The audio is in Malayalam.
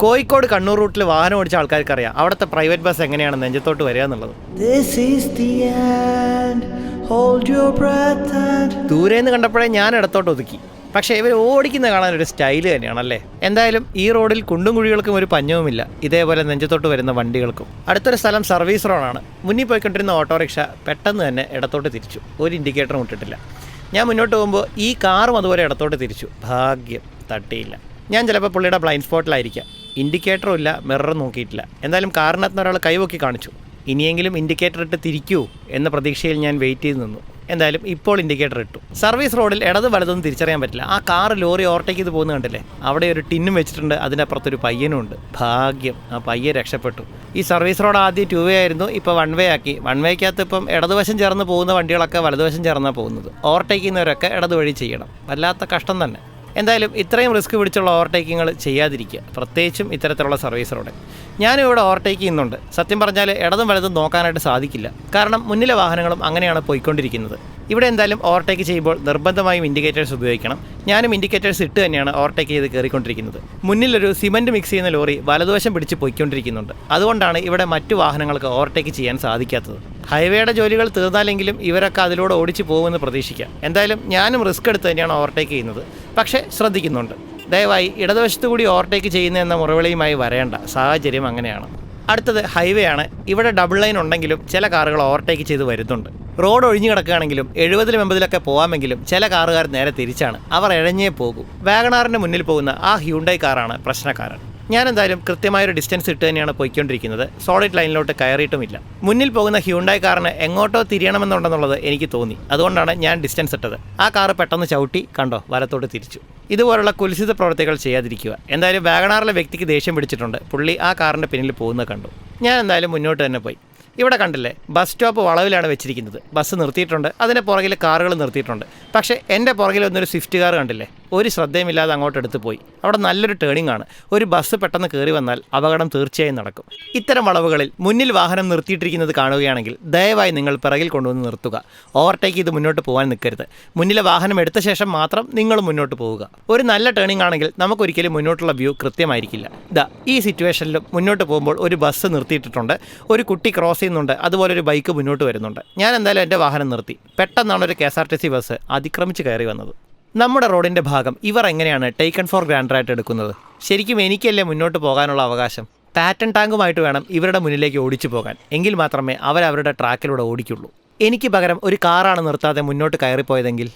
കോഴിക്കോട് കണ്ണൂർ റൂട്ടിൽ വാഹനം ഓടിച്ച ആൾക്കാർക്കറിയാം അവിടുത്തെ പ്രൈവറ്റ് ബസ് എങ്ങനെയാണ് നെഞ്ചത്തോട്ട് വരിക എന്നുള്ളത്. ദൂരേന്ന് കണ്ടപ്പോഴേ ഞാൻ ഇടത്തോട്ട് ഒതുക്കി. പക്ഷേ ഇവർ ഓടിക്കുന്ന കാണാൻ ഒരു സ്റ്റൈല് തന്നെയാണല്ലേ. എന്തായാലും ഈ റോഡിൽ കുണ്ടും കുഴികൾക്കും ഒരു പഞ്ഞവുമില്ല, ഇതേപോലെ നെഞ്ചത്തോട്ട് വരുന്ന വണ്ടികൾക്കും. അടുത്തൊരു സ്ഥലം സർവീസ് റോഡാണ്. മുന്നിൽ പോയിക്കൊണ്ടിരുന്ന ഓട്ടോറിക്ഷ പെട്ടെന്ന് തന്നെ ഇടത്തോട്ട് തിരിച്ചു. ഒരു ഇൻഡിക്കേറ്ററും ഇട്ടിട്ടില്ല. ഞാൻ മുന്നോട്ട് പോകുമ്പോൾ ഈ കാറും അതുപോലെ ഇടത്തോട്ട് തിരിച്ചു. ഭാഗ്യം തട്ടിയില്ല. ഞാൻ ചിലപ്പോൾ പുള്ളിയുടെ ബ്ലൈൻഡ് സ്പോട്ടിലായിരിക്കാം. ഇൻഡിക്കേറ്ററും ഇല്ല, മിററും നോക്കിയിട്ടില്ല. എന്തായാലും കാറിനകത്ത് ഒരാൾ കൈവക്കി കാണിച്ചു. ഇനിയെങ്കിലും ഇൻഡിക്കേറ്റർ ഇട്ട് തിരിക്കൂ എന്ന പ്രതീക്ഷയിൽ ഞാൻ വെയിറ്റ് ചെയ്ത് നിന്നു. എന്തായാലും ഇപ്പോൾ ഇൻഡിക്കേറ്റർ ഇട്ടു. സർവീസ് റോഡിൽ ഇടത് വലതൊന്നും തിരിച്ചറിയാൻ പറ്റില്ല. ആ കാറ് ലോറി ഓവർടേക്ക് ചെയ്ത് പോകുന്നത് കണ്ടില്ലേ? അവിടെ ഒരു ടിന്നും വെച്ചിട്ടുണ്ട്, അതിനപ്പുറത്തൊരു പയ്യനും ഉണ്ട്. ഭാഗ്യം, ആ പയ്യൻ രക്ഷപ്പെട്ടു. ഈ സർവീസ് റോഡ് ആദ്യം 2 വേ ആയിരുന്നു, ഇപ്പോൾ 1 വേ ആക്കി. 1 വേക്കകത്ത് ഇപ്പം ഇടതുവശം ചേർന്ന് പോകുന്ന വണ്ടികളൊക്കെ വലതുവശം ചേർന്നാണ് പോകുന്നത്. ഓവർടേക്ക് ചെയ്യുന്നവരൊക്കെ ഇടത് വഴി ചെയ്യണം. വല്ലാത്ത കഷ്ടം തന്നെ. എന്തായാലും ഇത്രയും റിസ്ക് പിടിച്ചുള്ള ഓവർടേക്കിങ്ങൾ ചെയ്യാതിരിക്കുക, പ്രത്യേകിച്ചും ഇത്തരത്തിലുള്ള സർവീസ് റോഡ്. ഞാനും ഇവിടെ ഓവർടേക്ക് ചെയ്യുന്നുണ്ട്. സത്യം പറഞ്ഞാൽ ഇടതും വലതും നോക്കാനായിട്ട് സാധിക്കില്ല, കാരണം മുന്നിലെ വാഹനങ്ങളും അങ്ങനെയാണ് പോയിക്കൊണ്ടിരിക്കുന്നത്. ഇവിടെ എന്തായാലും ഓവർടേക്ക് ചെയ്യുമ്പോൾ നിർബന്ധമായും ഇൻഡിക്കേറ്റേഴ്സ് ഉപയോഗിക്കണം. ഞാനും ഇൻഡിക്കേറ്റേഴ്സ് ഇട്ട് തന്നെയാണ് ഓവർടേക്ക് ചെയ്ത് കയറിക്കൊണ്ടിരിക്കുന്നത്. മുന്നിലൊരു സിമൻറ്റ് മിക്സ് ചെയ്യുന്ന ലോറി വലതുവശം പിടിച്ച് പോയിക്കൊണ്ടിരിക്കുന്നുണ്ട്. അതുകൊണ്ടാണ് ഇവിടെ മറ്റു വാഹനങ്ങൾക്ക് ഓവർടേക്ക് ചെയ്യാൻ സാധിക്കാത്തത്. ഹൈവേയുടെ ജോലികൾ തീർന്നാലെങ്കിലും ഇവരൊക്കെ അതിലൂടെ ഓടിച്ചു പോകുമെന്ന് പ്രതീക്ഷിക്കാം. എന്തായാലും ഞാനും റിസ്ക് എടുത്ത് തന്നെയാണ് ഓവർടേക്ക് ചെയ്യുന്നത്, പക്ഷേ ശ്രദ്ധിക്കുന്നുണ്ട്. ദയവായി ഇടതുവശത്തു കൂടി ഓവർടേക്ക് ചെയ്യുന്നതെന്ന മുറവിളിയുമായി വരേണ്ട, സാഹചര്യം അങ്ങനെയാണ്. അടുത്തത് ഹൈവേ ആണ്. ഇവിടെ ഡബിൾ ലൈൻ ഉണ്ടെങ്കിലും ചില കാറുകൾ ഓവർടേക്ക് ചെയ്ത് വരുന്നുണ്ട്. റോഡ് ഒഴിഞ്ഞു കിടക്കുകയാണെങ്കിലും 70-ലും 80-ലൊക്കെ പോകാമെങ്കിലും ചില കാറുകാർ നേരെ തിരിച്ചാണ്. അവർ ഇഴഞ്ഞേ പോകും. വാഗണാറിൻ്റെ മുന്നിൽ പോകുന്ന ആ ഹ്യൂണ്ടായി കാറാണ് പ്രശ്നക്കാരൻ. ഞാൻ എന്തായാലും കൃത്യമായൊരു ഡിസ്റ്റൻസ് ഇട്ട് തന്നെയാണ് പോയിക്കൊണ്ടിരിക്കുന്നത്. സോളിഡ് ലൈനിലോട്ട് കയറിയിട്ടുമില്ല. മുന്നിൽ പോകുന്ന ഹ്യൂണ്ടായി കാറിന് എങ്ങോട്ടോ തിരിയണമെന്നുണ്ടെന്നുള്ളത് എനിക്ക് തോന്നി. അതുകൊണ്ടാണ് ഞാൻ ഡിസ്റ്റൻസ് ഇട്ടത്. ആ കാറ് പെട്ടെന്ന് ചവിട്ടി, കണ്ടോ, വലത്തോട്ട് തിരിച്ചു. ഇതുപോലുള്ള കുൽസിത പ്രവൃത്തികൾ ചെയ്യാതിരിക്കുക. എന്തായാലും വാഗണാറിലെ വ്യക്തിക്ക് ദേഷ്യം പിടിച്ചിട്ടുണ്ട്. പുള്ളി ആ കാറിൻ്റെ പിന്നിൽ പോകുന്നത് കണ്ടു. ഞാൻ എന്തായാലും മുന്നോട്ട് തന്നെ പോയി. ഇവിടെ കണ്ടില്ലേ, ബസ് സ്റ്റോപ്പ് വളവിലാണ് വെച്ചിരിക്കുന്നത്. ബസ് നിർത്തിയിട്ടുണ്ട്, അതിൻ്റെ പുറകിൽ കാറുകൾ നിർത്തിയിട്ടുണ്ട്. പക്ഷേ എൻ്റെ പുറകിൽ ഒന്നൊരു സ്വിഫ്റ്റ് കാർ കണ്ടില്ലേ, ഒരു ശ്രദ്ധയുമില്ലാതെ അങ്ങോട്ട് എടുത്ത് പോയി. അവിടെ നല്ലൊരു ടേണിംഗ് ആണ്. ഒരു ബസ് പെട്ടെന്ന് കയറി വന്നാൽ അപകടം തീർച്ചയായും നടക്കും. ഇത്തരം വളവുകളിൽ മുന്നിൽ വാഹനം നിർത്തിയിട്ടിരിക്കുന്നത് കാണുകയാണെങ്കിൽ ദയവായി നിങ്ങൾ പിറകിൽ കൊണ്ടുവന്ന് നിർത്തുക. ഓവർടേക്ക് ചെയ്ത് മുന്നോട്ട് പോകാൻ നിൽക്കരുത്. മുന്നിലെ വാഹനം എടുത്ത ശേഷം മാത്രം നിങ്ങൾ മുന്നോട്ട് പോവുക. ഒരു നല്ല ടേണിംഗ് ആണെങ്കിൽ നമുക്കൊരിക്കലും മുന്നോട്ടുള്ള വ്യൂ കൃത്യമായിരിക്കില്ല. ഈ സിറ്റുവേഷനിലും മുന്നോട്ട് പോകുമ്പോൾ ഒരു ബസ് നിർത്തിയിട്ടിട്ടുണ്ട്, ഒരു കുട്ടി ക്രോസ് ചെയ്യുന്നുണ്ട്, അതുപോലെ ഒരു ബൈക്ക് മുന്നോട്ട് വരുന്നുണ്ട്. ഞാൻ എന്തായാലും എൻ്റെ വാഹനം നിർത്തി. പെട്ടെന്നാണ് ഒരു KSRTC ബസ് അതിക്രമിച്ച് കയറി വന്നത്. നമ്മുടെ റോഡിൻ്റെ ഭാഗം ഇവർ എങ്ങനെയാണ് ടേക്കൺ ഫോർ ഗ്രാൻഡായിട്ട് എടുക്കുന്നത്? ശരിക്കും എനിക്കല്ലേ മുന്നോട്ട് പോകാനുള്ള അവകാശം? പാറ്റൻ ടാങ്കുമായിട്ട് വേണം ഇവരുടെ മുന്നിലേക്ക് ഓടിച്ചു പോകാൻ. എങ്കിൽ മാത്രമേ അവരവരുടെ ട്രാക്കിലൂടെ ഓടിക്കുള്ളൂ. എനിക്ക് പകരം ഒരു കാറാണ് നിർത്താതെ മുന്നോട്ട് കയറിപ്പോയതെങ്കിൽ